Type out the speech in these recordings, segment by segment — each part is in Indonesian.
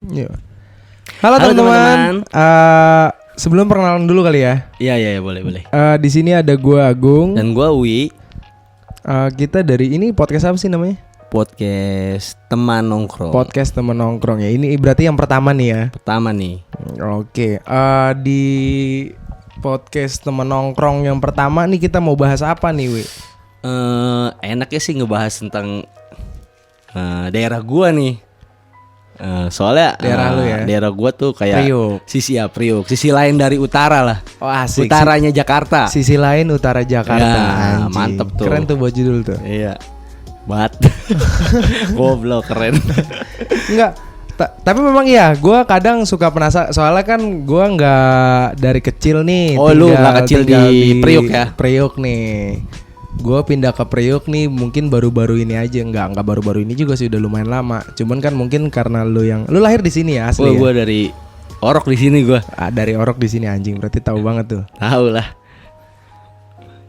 Iya. Halo teman-teman. Sebelum perkenalan dulu kali ya. Iya boleh. Di sini ada gua Agung dan gua Wi. Kita dari ini podcast apa sih namanya? Podcast teman nongkrong. Podcast teman nongkrong ya. Ini berarti yang pertama nih ya. Pertama nih. Oke. Di podcast teman nongkrong yang pertama nih kita mau bahas apa nih, Wi? Enaknya sih ngebahas tentang daerah gua nih. Soalnya daerah lu ya. Daerah gua tuh kayak Priuk. Sisi lain dari utara lah. Oh asik. Utaranya Jakarta. Sisi lain utara Jakarta. Ya, mantep tuh. Keren tuh buat judul tuh. Iya. Banget. Goblok keren. Enggak. Tapi memang iya, gue kadang suka penasaran. Soalnya kan gue nggak dari kecil nih. Oh lu nggak kecil di Priuk ya? Priuk nih. Gue pindah ke Priuk nih mungkin baru-baru ini aja. Enggak baru-baru ini juga sih, udah lumayan lama. Cuman kan mungkin karena lu lahir di sini ya asli. Gue dari Orok di sini gue. Dari Orok di sini anjing, berarti tahu banget tuh. Tahu lah.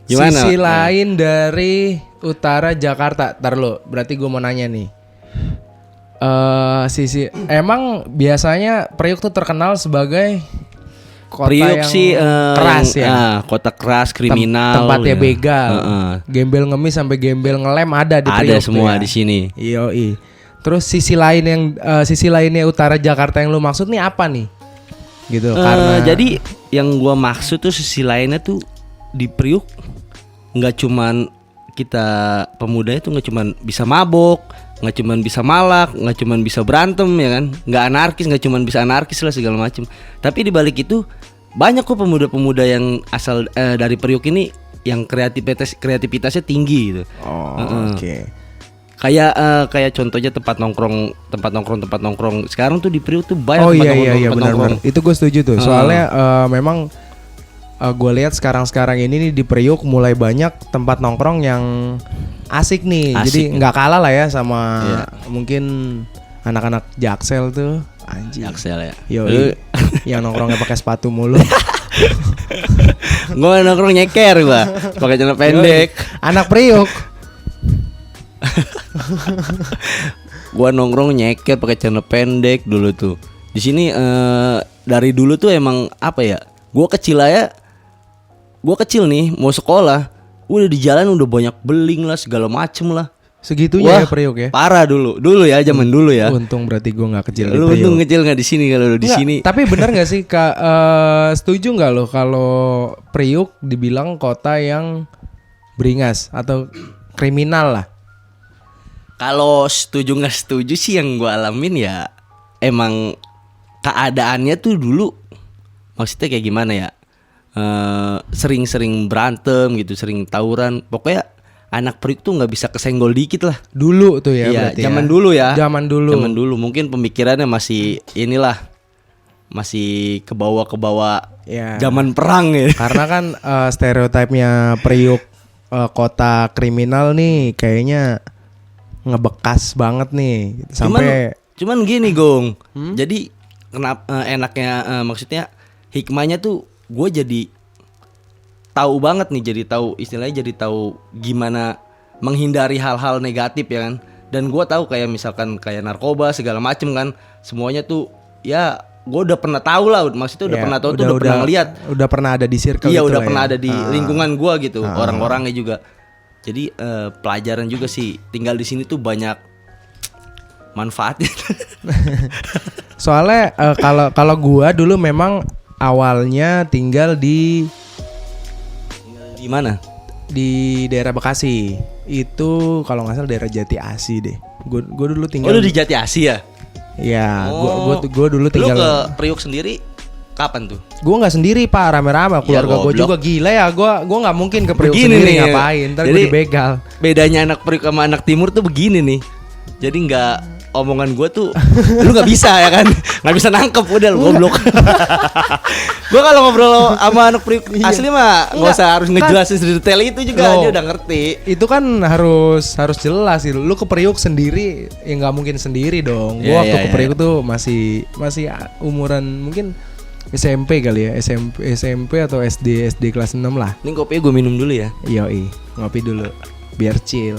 Gimana? Sisi lain dari utara Jakarta. Ntar lo, berarti gue mau nanya nih. Emang biasanya Priuk tuh terkenal sebagai kota Priuk yang sih keras ya. Kota keras, kriminal. Tempatnya ya. begal. Gembel ngemis sampai gembel ngelem ada di Priuk. Ada semua ya. di sini. Yoi. Terus sisi lainnya utara Jakarta yang lu maksud nih apa nih? Gitu karena jadi yang gua maksud tuh sisi lainnya tuh di Priuk nggak cuman kita pemuda itu nggak cuman bisa mabok, nggak cuman bisa malak, nggak cuman bisa berantem ya kan, nggak anarkis lah segala macem. Tapi di balik itu banyak kok pemuda-pemuda yang asal dari Priuk ini yang kreativitasnya tinggi gitu. Oke. Kayak contohnya tempat nongkrong sekarang tuh di Priuk tuh banyak tempat nongkrong. Itu gue setuju tuh. Soalnya memang gue lihat sekarang ini nih di Priuk mulai banyak tempat nongkrong yang asik nih. Jadi nggak kalah lah ya sama mungkin anak-anak Jaksel tuh. Anjing. Jaksel ya. Yang nongkrongnya pakai sepatu mulu. Gue nongkrong nyeker gue, pakai celana pendek. Anak Priuk. Gua nongkrong nyeker pakai celana pendek dulu tuh. Di sini dari dulu tuh emang apa ya? Gua kecil nih mau sekolah, udah di jalan udah banyak beling lah segala macem lah. Segitunya ya Priuk ya. Parah dulu ya zaman dulu ya. Untung berarti gua nggak kecil di Priuk. Lu untung kecil nggak di sini kalau di sini. Tapi benar nggak sih setuju nggak lo kalau Priuk dibilang kota yang beringas atau kriminal lah? Kalau setuju nggak setuju sih yang gue alamin ya emang keadaannya tuh dulu maksudnya kayak gimana ya, sering-sering berantem gitu, sering tawuran, pokoknya anak Priuk tuh nggak bisa kesenggol dikit lah dulu tuh ya. Iya, berarti zaman dulu mungkin pemikirannya masih masih ke bawah ya. Zaman perang ya. Karena kan stereotipnya Priuk kota kriminal nih kayaknya ngebekas banget nih sampai cuman gini Gong. Jadi kenapa enaknya maksudnya hikmahnya tuh gue jadi tahu banget nih, jadi tahu gimana menghindari hal-hal negatif ya kan. Dan gue tahu kayak misalkan kayak narkoba segala macem kan, semuanya tuh ya gue udah pernah tahu lah, maksudnya udah pernah tahu tuh, udah pernah ngeliat, udah pernah ada di circle. Iya udah pernah ada di lingkungan gue gitu, orang-orangnya juga. Jadi pelajaran juga sih, tinggal di sini tuh banyak manfaatnya. Soalnya kalau gue dulu memang awalnya tinggal di mana? Di daerah Bekasi. Itu kalau nggak salah daerah Jati Asih deh. Gue dulu tinggal. Oh lu di Jati Asih ya? Ya, gue dulu tinggal. Lu ke Priuk sendiri kapan tuh? Gue nggak sendiri pak, rame-rame keluarga gue juga gila ya. Gue nggak mungkin ke Priuk begini sendiri nih, ngapain? Ntar gue dibegal. Bedanya anak Priuk sama anak Timur tuh begini nih. Jadi nggak, omongan gue tuh lu nggak bisa ya kan, nggak bisa nangkep udah lu goblok. Gue kalau ngobrol sama anak Priuk asli mah nggak usah harus ngejelasin detail itu juga, dia udah ngerti. Itu kan harus jelas sih. Lu ke Priuk sendiri ya nggak mungkin sendiri dong. Gue waktu ke Priuk tuh masih umuran mungkin SMP kali ya, SMP atau SD kelas 6 lah. Ini kopinya gue minum dulu ya. Yoi, ngopi dulu biar chill.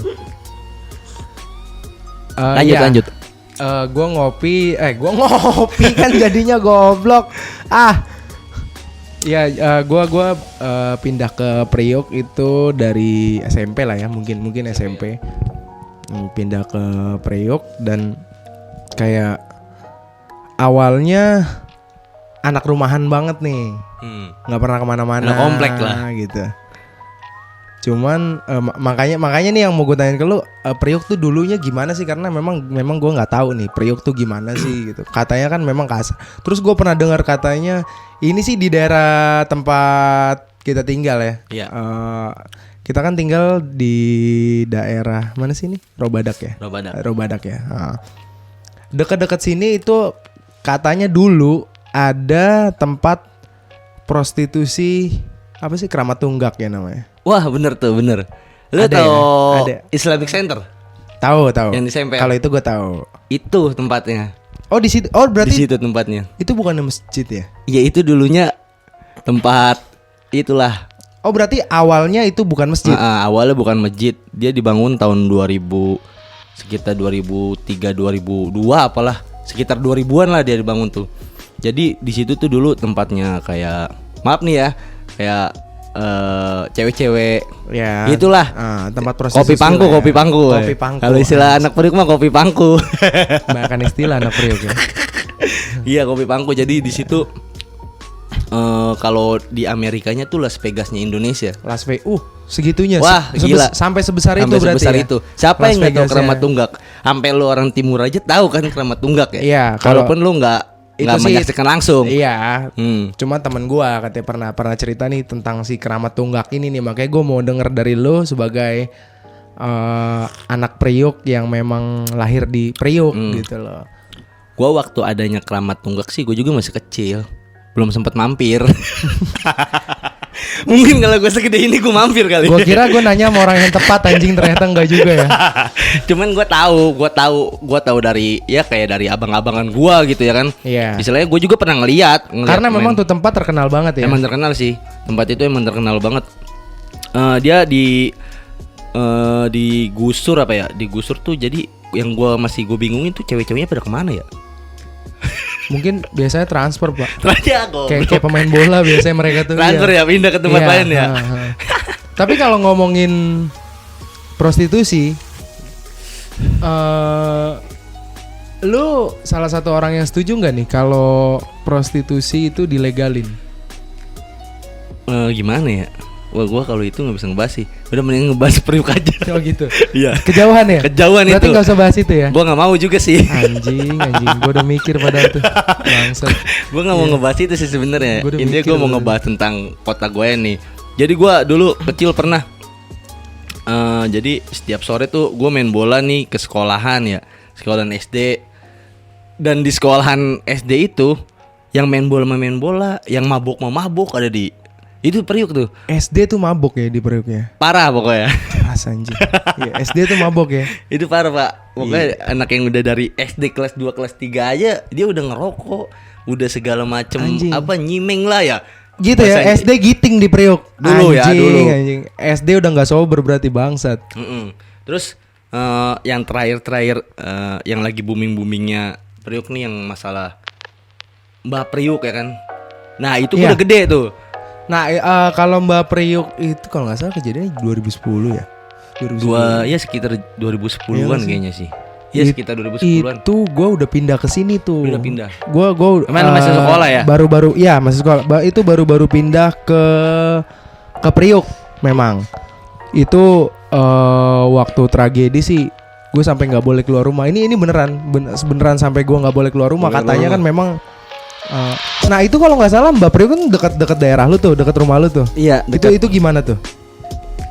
Lanjut. Gua ngopi kan jadinya goblok. Ya, gua pindah ke Priok itu dari SMP lah ya, mungkin SMP. Pindah ke Priok dan kayak awalnya anak rumahan banget nih, nggak pernah kemana-mana. Anak komplek lah gitu. Cuman makanya nih yang mau gue tanyain ke lu, Priok tuh dulunya gimana sih? Karena memang gue nggak tahu nih Priok tuh gimana sih gitu. Katanya kan memang kasar. Terus gue pernah dengar katanya ini sih di daerah tempat kita tinggal ya. Iya. Kita kan tinggal di daerah mana sih ini? Robadak ya. Robadak ya. Dekat-dekat sini itu katanya dulu ada tempat prostitusi apa sih, Keramat Tunggak ya namanya. Wah bener tuh, bener. Lu Ada tahu ya? Ada. Islamic Center? Tahu. Yang di SMP. Kalau itu gue tahu. Itu tempatnya. Oh di situ. Oh berarti di situ tempatnya. itu bukan masjid ya? Ya itu dulunya tempat itulah. Oh berarti awalnya itu bukan masjid. Awalnya bukan masjid. Dia dibangun tahun 2000, sekitar 2003 2002 apalah. Sekitar 2000-an lah dia dibangun tuh. Jadi di situ tuh dulu tempatnya kayak, maaf nih ya, kayak cewek-cewek ya. Itulah. Tempat prostitusi. Kopi pangku. Kalau istilah anak Priok mah kopi pangku. Bahkan istilah anak Priok ya. Iya, kopi pangku. Jadi di situ kalau di Amerikanya tuh Las Vegasnya Indonesia. Las Vegas. Segitunya. Wah, gila. Sampai sebesar Sampai itu berarti. Sebesar ya? itu. Siapa Las yang nggak tahu Vegas Keramat ya. Tunggak? Sampai lu orang timur aja tahu kan Keramat Tunggak ya. Iya. Walaupun lu nggak menyaksikan langsung. Iya. Cuma temen gue katanya pernah cerita nih tentang si Keramat Tunggak ini nih. Makanya gue mau denger dari lu sebagai anak Priok yang memang lahir di Priok gitu loh. Gue waktu adanya Keramat Tunggak sih gue juga masih kecil, belum sempat mampir. Mungkin kalau gue segede ini gue mampir kali. Gue kira gue nanya sama orang yang tepat, anjing, ternyata enggak juga ya. Cuman gue tahu dari ya kayak dari abang-abangan gue gitu ya kan. Iya. Istilahnya gue juga pernah ngeliat Karena memang tuh tempat terkenal banget ya. Emang terkenal sih, tempat itu emang terkenal banget. Dia digusur apa ya? Digusur tuh jadi yang gue bingungin tuh cewek-ceweknya pada kemana ya? Mungkin biasanya transfer pak. Kayak pemain bola biasanya mereka tuh transfer ya, pindah ke tempat lain ya. Tapi kalau ngomongin prostitusi, lu salah satu orang yang setuju nggak nih kalau prostitusi itu dilegalin? Gimana ya? Wah, gua kalau itu nggak bisa ngebahas sih. Udah mending ngebahas Priok aja. Oh gitu. Iya. Kejauhan ya? Kejauhan. Berarti itu. Berarti nggak usah bahas itu ya? Gua nggak mau juga sih. Anjing. Gua udah mikir padahal tuh. Bangsat. Gua nggak mau ngebahas itu sih sebenarnya. Intinya gua mau ngebahas tentang kota gue nih. Jadi gua dulu kecil pernah. Jadi setiap sore tuh gua main bola nih ke sekolahan ya, sekolahan SD. Dan di sekolahan SD itu yang main bola, yang mabuk ada di itu Priok tuh. SD tuh mabok ya di Priok ya. Parah pokoknya. Anjing. Ya, SD tuh mabok ya. Itu parah pak. Pokoknya anak yang udah dari SD kelas 2 kelas 3 aja dia udah ngerokok, udah segala macem apa nyimeng lah ya. Gitu ya. SD giting di Priok dulu. Anjing. SD udah nggak sober berarti bangsat. Terus yang terakhir yang lagi boomingnya Priok nih yang masalah Mbak Priok ya kan. Nah itu udah gede tuh. Nah kalau Mbak Priok itu kalau nggak salah kejadiannya 2010 ya. 2010. Ya sekitar 2010-an kayaknya sih. Ya sekitar 2010-an. Itu gue udah pindah ke sini tuh. Udah pindah. Gue masih sekolah ya? Baru-baru ya masih sekolah. Itu baru-baru pindah ke Priok memang. Itu waktu tragedi sih gue sampai nggak boleh keluar rumah. Ini beneran sampai gue nggak boleh keluar rumah. Katanya kan memang. Nah itu kalau nggak salah Mbak Priok kan dekat daerah lu tuh, dekat rumah lu tuh. Iya. Itu gimana tuh?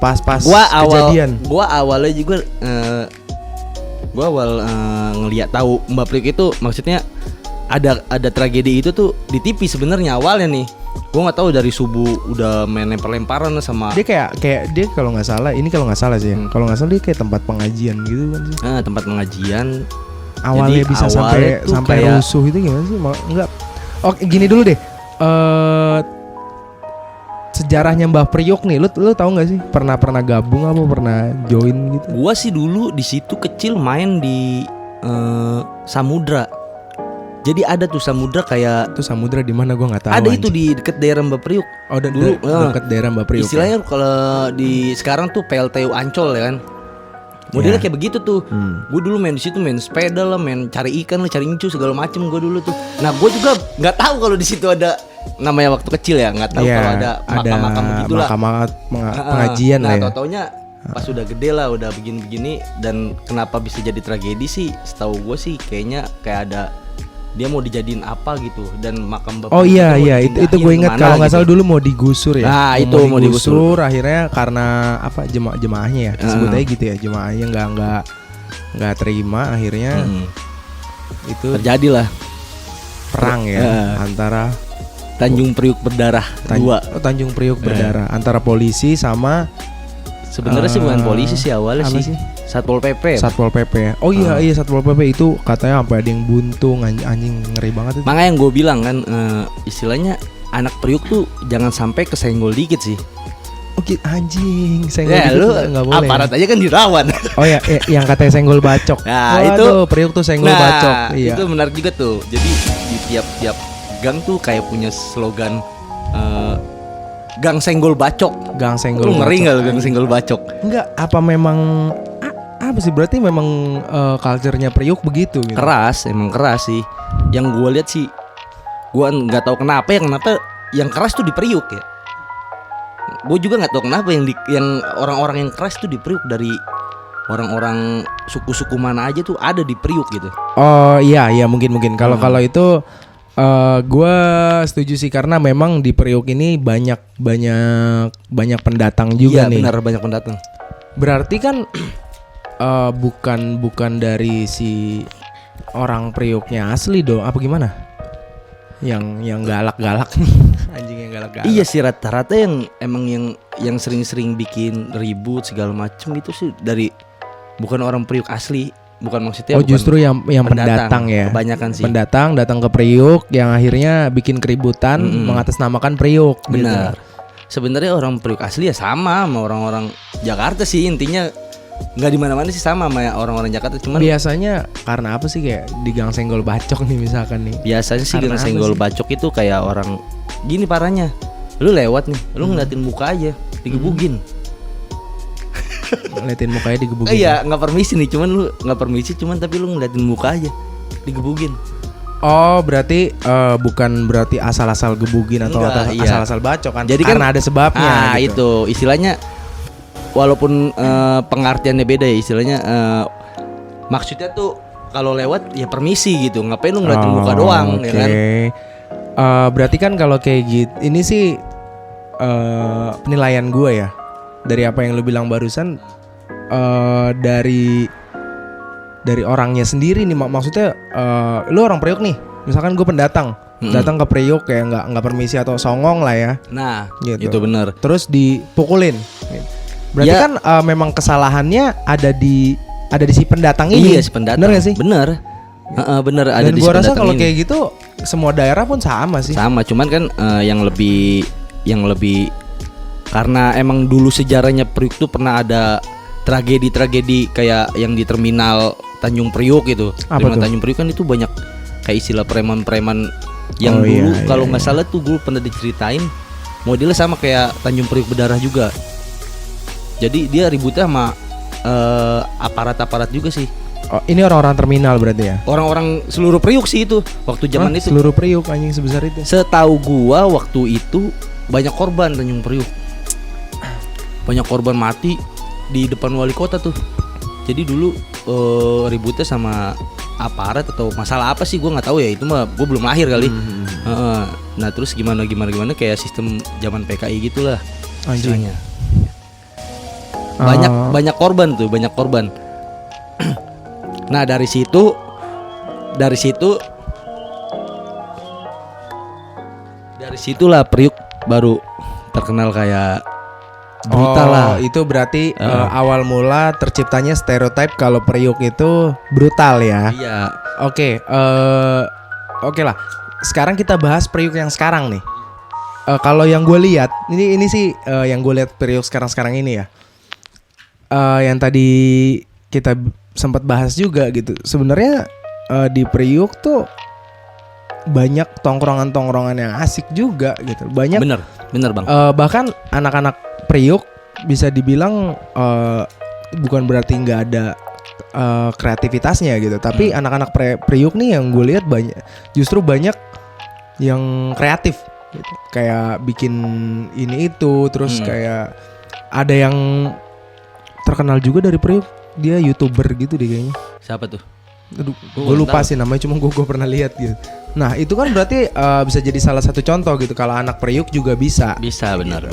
Pas kejadian. Gua awalnya juga ngelihat tahu Mbak Priok itu maksudnya ada tragedi itu tuh di TV sebenarnya awalnya nih. Gua nggak tahu dari subuh udah main lempar-lemparan sama. Dia kayak dia kalau nggak salah, ini kalau nggak salah sih. Kalau nggak salah dia kayak tempat pengajian gitu kan sih. Tempat pengajian. Awalnya jadi bisa sampai rusuh itu gimana sih? Enggak. Oke, gini dulu deh. Sejarahnya Mbah Priok nih, lu tahu nggak sih? Pernah gabung apa pernah join gitu? Gua sih dulu di situ kecil main di samudra. Jadi ada tuh samudra kayak Itu samudra di mana gua nggak tahu. ada itu di deket daerah Mbak Priuk. Oh, Dulu, dekat daerah Mbak Priok. Istilahnya kalau di sekarang tuh PLTU Ancol ya kan. Modelnya kayak begitu tuh. Gue dulu main di situ, main sepeda lah, main cari ikan lah, cari incu segala macem gue dulu tuh. Nah gue juga nggak tahu kalau di situ ada, namanya waktu kecil ya, nggak tahu kalau ada makam-makam begitulah. Pengajian lah ya. Taunya pas udah gede lah, udah begini-begini, dan kenapa bisa jadi tragedi sih? Setahu gue sih kayaknya kayak ada dia mau dijadiin apa gitu, dan makam bapak. Oh iya itu gue ingat kalau nggak salah dulu mau digusur ya. Nah itu mau digusur akhirnya karena apa jemaahnya ya sebut aja gitu ya, jemaahnya nggak terima, akhirnya itu terjadilah perang ya antara Tanjung Priuk berdarah Tanjung Priuk berdarah antara polisi sama sebenarnya sih bukan polisi sih awalnya sih Satpol PP. Satpol PP ya. Oh iya Satpol PP itu katanya sampai ada yang buntung, anjing ngeri banget itu. Makanya yang gue bilang kan istilahnya anak Priuk tuh jangan sampai kesenggol dikit sih. Oke, anjing senggol ya, dikit lu nggak boleh. Aparat aja kan dirawan. Oh ya, yang katanya senggol bacok. Nah, itu Priuk tuh senggol bacok. Iya. Itu menarik juga tuh. Jadi di tiap gang tuh kayak punya slogan gang senggol bacok. Gang senggol. Lu ngeri nggak lu gang senggol bacok? Enggak, apa memang apa sih berarti memang culture-nya Priuk begitu gitu. Emang keras sih. Yang gue lihat sih, gue nggak tahu kenapa yang keras tuh di Priuk ya. Gue juga nggak tahu kenapa yang orang-orang yang keras tuh di Priuk, dari orang-orang suku-suku mana aja tuh ada di Priuk gitu. Oh iya mungkin kalau itu gue setuju sih, karena memang di Priuk ini banyak pendatang juga nih. Iya benar, banyak pendatang. Berarti kan bukan dari si orang Priuknya asli dong, apa gimana? Yang galak-galak nih, anjing yang galak-galak. Iya sih, rata-rata yang sering-sering bikin ribut segala macem itu sih dari bukan orang Priuk asli. Bukan maksudnya. Justru yang pendatang ya. Kebanyakan sih. Pendatang datang ke Priuk yang akhirnya bikin keributan mengatasnamakan Priuk. Benar. Gitu. Sebenarnya orang Priuk asli ya sama orang-orang Jakarta sih, intinya nggak di mana-mana sih sama orang-orang Jakarta, cuman biasanya karena apa sih kayak di gang senggol bacok nih misalkan nih. Biasanya sih gang senggol bacok itu kayak orang gini parahnya. Lu lewat nih, lu ngeliatin muka aja digebugin. Ngeliatin mukanya digebugin. Iya, nggak permisi nih, cuman tapi lu ngeliatin muka aja digebugin. Oh, berarti bukan berarti asal-asal gebugin atau asal-asal bacok kan? Jadi karena ada sebabnya. Gitu. Itu istilahnya walaupun pengertiannya beda ya, istilahnya maksudnya tuh kalau lewat ya permisi gitu, ngapain lu ngeliatin muka doang, ya kan? Berarti kan kalau kayak gitu, ini sih penilaian gue ya. Dari apa yang lu bilang barusan, dari orangnya sendiri nih, maksudnya lu orang Priuk nih, misalkan gue pendatang, datang ke Priuk kayak nggak permisi atau songong lah ya. Nah, gitu. Itu benar. Terus dipukulin. Berarti kan memang kesalahannya ada di si pendatang ini. Iya, si pendatang. Bener gak sih? Bener. Bener, ada di si pendatang ini. Dan gua rasa kalau kayak gitu semua daerah pun sama sih. Sama, cuman kan yang lebih karena emang dulu sejarahnya Priuk tuh pernah ada tragedi kayak yang di terminal Tanjung Priuk gitu. Terminal Tanjung Priuk kan itu banyak kayak istilah preman-preman yang dulu kalau nggak salah tuh gue pernah diceritain modelnya sama kayak Tanjung Priuk berdarah juga. Jadi dia ributnya sama aparat-aparat juga sih. Oh, ini orang-orang terminal berarti ya? Orang-orang seluruh Priuk sih itu waktu zaman itu. Seluruh Priuk anjing sebesar itu. Setahu gua waktu itu banyak korban Tanjung Priuk. Banyak korban mati di depan wali kota tuh. Jadi dulu ributnya sama aparat atau masalah apa sih gua nggak tahu ya, itu mah gua belum lahir kali. Nah terus gimana kayak sistem zaman PKI gitulah. Anjingnya. Banyak korban. Nah dari situlah Priuk baru terkenal kayak brutal lah. Itu berarti awal mula terciptanya stereotip kalau Priuk itu brutal ya. Iya. Oke lah. Sekarang kita bahas Priuk yang sekarang nih. Kalau yang gue lihat, ini sih yang gue lihat Priuk sekarang ini ya. Yang tadi kita sempat bahas juga gitu. Sebenarnya di Priuk tuh banyak tongkrongan-tongkrongan yang asik juga gitu. Banyak. Bener bang. Bahkan anak-anak Priuk bisa dibilang bukan berarti nggak ada kreativitasnya gitu. Tapi anak-anak Priuk nih yang gue lihat justru banyak yang kreatif gitu. Kayak bikin ini itu, terus kayak ada yang terkenal juga dari Priuk, dia YouTuber gitu deh kayaknya. Siapa tuh? Aduh, gue lupa sih namanya, cuma gue pernah lihat gitu. Nah itu kan berarti bisa jadi salah satu contoh gitu kalau anak Priuk juga bisa. Bisa benar.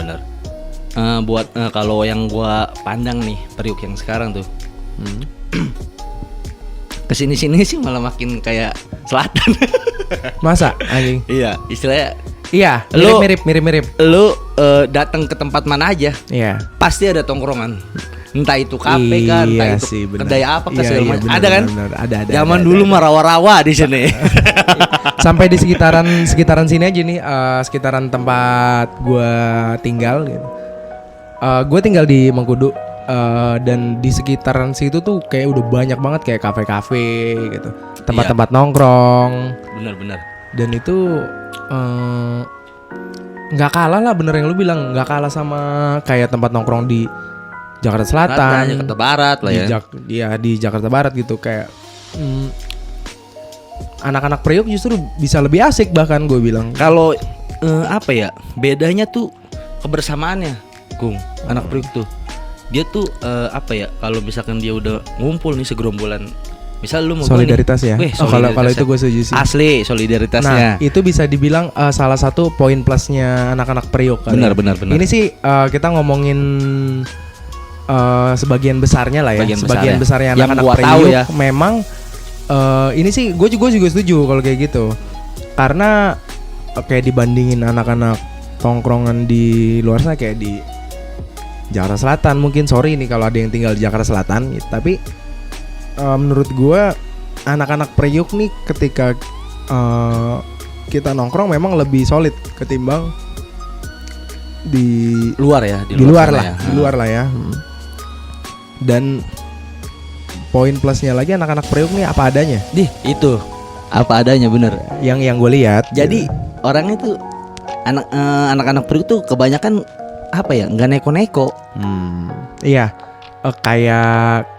Buat kalau yang gue pandang nih Priuk yang sekarang tuh, kesini-sini sih malah makin kayak selatan. Masa anjing? Iya, istilahnya. Iya, mirip. Lu datang ke tempat mana aja, iya, pasti ada tongkrongan. Entah itu kafe kan, entah itu sih, kedai apa ke segala macam. Bener, Ada kan? Bener, ada. Zaman dulu mah rawa-rawa di sini. Sampai di sekitaran sini aja nih, sekitaran tempat gua tinggal gitu. Gue tinggal di Mengkudu, dan di sekitaran situ tuh kayak udah banyak banget kayak kafe-kafe gitu, tempat-tempat nongkrong. Bener. Dan itu nggak kalah lah, bener yang lu bilang, nggak kalah sama kayak tempat nongkrong di Jakarta Selatan, Jakarta Barat lah ya. Di Jakarta Barat gitu kayak anak-anak Priuk justru bisa lebih asik bahkan gue bilang. Kalau apa ya? Bedanya tuh kebersamaannya, Gung. Anak Priuk tuh. Dia tuh apa ya? Kalau misalkan dia udah ngumpul nih segerombolan, misal lu mau solidaritas nih, ya. Kalau itu gue setuju sih. Asli solidaritasnya. Nah, itu bisa dibilang salah satu poin plusnya anak-anak Priuk. Benar. Ini sih kita ngomongin sebagian besarnya lah ya. Sebagian besarnya anak-anak Priuk ya. Memang ini sih gue juga setuju kalau kayak gitu. Karena kayak dibandingin anak-anak tongkrongan di luar sana kayak di Jakarta Selatan, mungkin sorry nih kalau ada yang tinggal di Jakarta Selatan gitu. Tapi menurut gue anak-anak Priuk nih ketika kita nongkrong memang lebih solid ketimbang di luar ya, di luar lah ya. Dan poin plusnya lagi anak-anak Priuk nih apa adanya. Itu apa adanya bener. Yang gue lihat. Jadi orangnya tuh anak-anak Priuk tuh kebanyakan apa ya, nggak neko-neko. Iya, kayak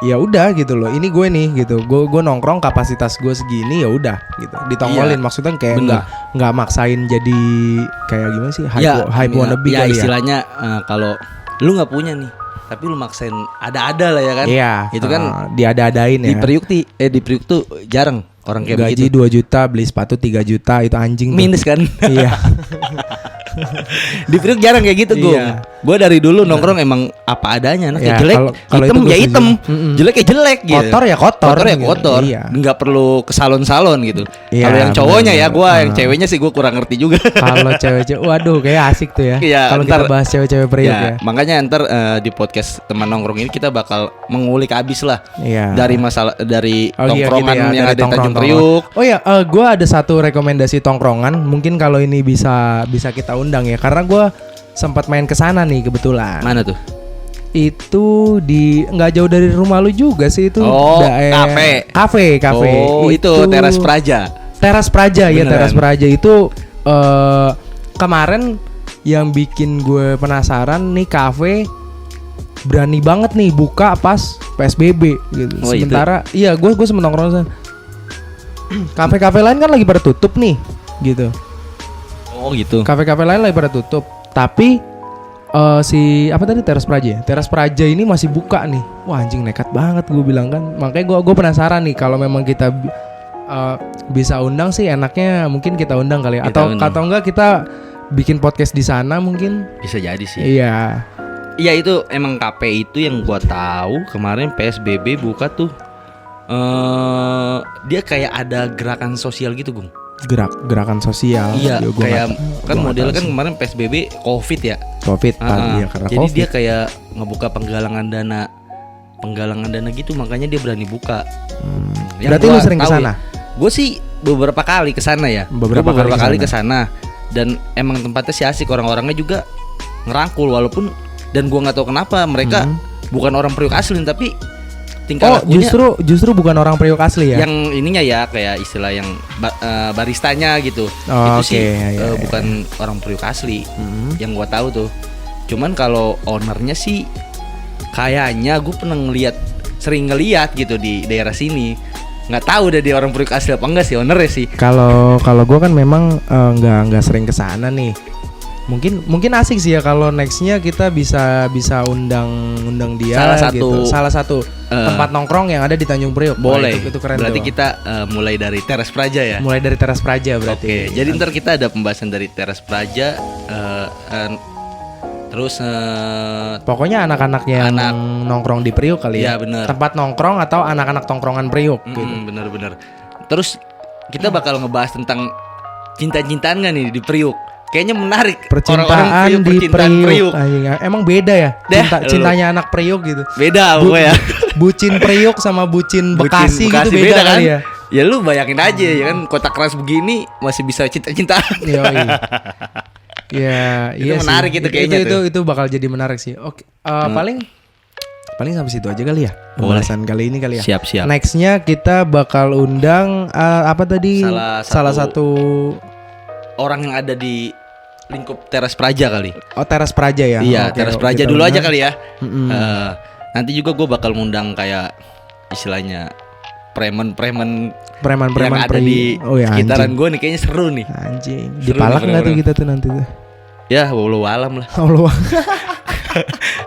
ya udah gitu loh. Ini gue nih gitu. Gue nongkrong kapasitas gue segini ya udah gitu. Ditongolin, maksudnya kayak nggak maksain jadi kayak gimana sih hype wannabe ya, kali ya. Istilahnya kalau lu nggak punya nih, tapi lu maksain ada-ada lah ya kan. Iya. Itu kan diada-adain ya. Di Priuk tuh jarang orang kayak gaji begitu. 2 juta beli sepatu 3 juta itu anjing minus kan. Iya. Di Priuk jarang kayak gitu gue. Iya. Gue dari dulu nongkrong emang apa adanya, kayak jelek, kalo hitam ya hitam, jelek ya jelek gitu. Kotor ya kotor. Kotor. Iya. Nggak perlu ke salon-salon gitu. Iya, kalau yang cowoknya bener. ya gue, yang ceweknya sih gue kurang ngerti juga. Kalau cewek-cewek, waduh kayak asik tuh ya. Iya, kalau kita bahas cewek-cewek Priuk ya. Makanya ntar di podcast teman nongkrong ini kita bakal mengulik abis lah. Iya. Dari tongkrongan gitu ya, yang dari ada di Tanjung tongkrongan. Priuk. Oh ya, gue ada satu rekomendasi tongkrongan. Mungkin kalau ini bisa kita undang ya, karena gue sempat main ke sana nih kebetulan. Mana tuh? Itu di nggak jauh dari rumah lu juga sih itu. Kafe. Oh, itu Teras Praja. Teras Praja. Beneran. Ya, Teras Praja itu kemarin yang bikin gue penasaran nih, kafe berani banget nih buka pas PSBB gitu. Oh, sementara itu? Iya, gue sempet nongkrong sana. Kafe-kafe lain kan lagi pada tutup nih gitu. Oh gitu. Kafe-kafe lain lagi pada tutup. Tapi si apa tadi Teras Praja. Teras Praja ini masih buka nih. Wah anjing nekat banget gue bilang kan. Makanya gue penasaran nih kalau memang kita bisa undang sih enaknya mungkin kita undang kali ya. Atau enggak kita bikin podcast di sana mungkin. Bisa jadi sih. Iya. Iya itu emang kafe itu yang gue tahu kemarin PSBB buka tuh. Dia kayak ada gerakan sosial gitu, Gung. Gerakan sosial. Iya, kayak kan model kan kemarin PSBB Covid ya. Iya karena jadi Covid. dia kayak ngebuka penggalangan dana gitu, makanya dia berani buka. Berarti lu sering kesana? Gue sih beberapa kali kesana ya. Beberapa kali kesana. Dan emang tempatnya sih asik, orang-orangnya juga ngerangkul walaupun, dan gue nggak tahu kenapa mereka bukan orang Priuk asli tapi tingkah lakunya justru bukan orang Priok asli ya. Yang ininya ya kayak istilah yang baristanya gitu. Oh, itu sih ya. bukan orang Priok asli. Yang gua tahu tuh. Cuman kalau ownernya sih kayaknya gue pernah sering ngeliat gitu di daerah sini. Nggak tahu udah dia orang Priok asli apa enggak sih ownernya sih. Kalau gue kan memang nggak sering kesana nih. Mungkin asik sih ya kalau nextnya kita bisa undang dia salah satu tempat nongkrong yang ada di Tanjung Priok. Boleh. Itu keren. Berarti tuh. kita mulai dari Teras Praja ya. Mulai dari Teras Praja berarti. Oke, jadi ntar kita ada pembahasan dari Teras Praja. Terus pokoknya anak-anak yang nongkrong di Priok kali ya. Iya bener. Tempat nongkrong atau anak-anak tongkrongan Priok gitu. Bener. Terus kita bakal ngebahas tentang cinta-cintaan gak nih di Priok. Kayaknya menarik. Percintaan di Priok. Emang beda ya? Cintanya anak Priok gitu. Beda pokoknya. Bucin Priok sama bucin Bekasi gitu beda kan? Kali ya. Ya lu bayangin aja ya kan kota keras begini masih bisa cinta-cintaan. Ya, itu menarik sih. Itu kayaknya itu bakal jadi menarik sih. Oke, paling sampai situ aja kali ya. Pembahasan kali ini kali ya. Siap. Nextnya kita bakal undang apa tadi? Salah satu orang yang ada di lingkup Teras Praja kali. Oh, Teras Praja ya. Iya, Teras Praja dulu aja kali ya. Nanti juga gue bakal ngundang kayak istilahnya preman-preman yang ada di sekitaran gue nih kayaknya seru nih. Anjing. Dipalak nggak tuh kita tuh nanti tuh? Ya, wallahu alam lah.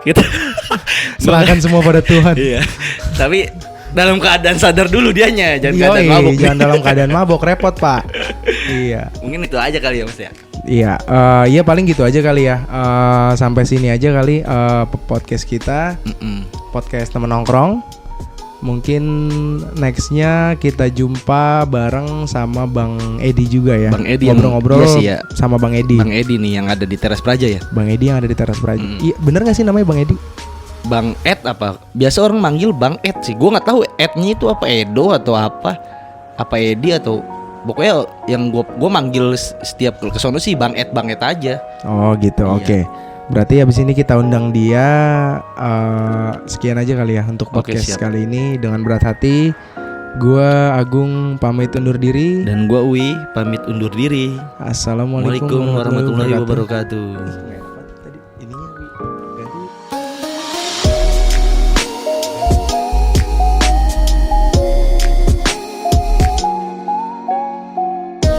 Kita serahkan semua pada Tuhan. Iya. Tapi dalam keadaan sadar dulu dianya, jangan keadaan mabok. Jangan dalam keadaan mabok, repot Pak. Iya. Mungkin itu aja kali ya Mas ya. Iya, iya paling gitu aja kali ya. Sampai sini aja kali podcast kita. Podcast temen nongkrong. Mungkin nextnya kita jumpa bareng sama Bang Edi juga ya. Bang Edi ngobrol-ngobrol ya. sama Bang Edi. Bang Edi nih yang ada di Teras Praja ya. Bang Edi yang ada di Teras Praja. Iya, bener gak sih namanya Bang Edi? Bang Ed apa? Biasa orang manggil Bang Ed sih. Gue nggak tahu Ednya itu apa Edo atau apa Edi atau pokoknya yang gue manggil setiap ke sono sih Bang Ed aja. Oh gitu, iya. Oke. Berarti abis ini kita undang dia. Sekian aja kali ya untuk podcast kali ini. Dengan berat hati, gue Agung pamit undur diri. Dan gue Uwi pamit undur diri. Assalamualaikum warahmatullahi wabarakatuh.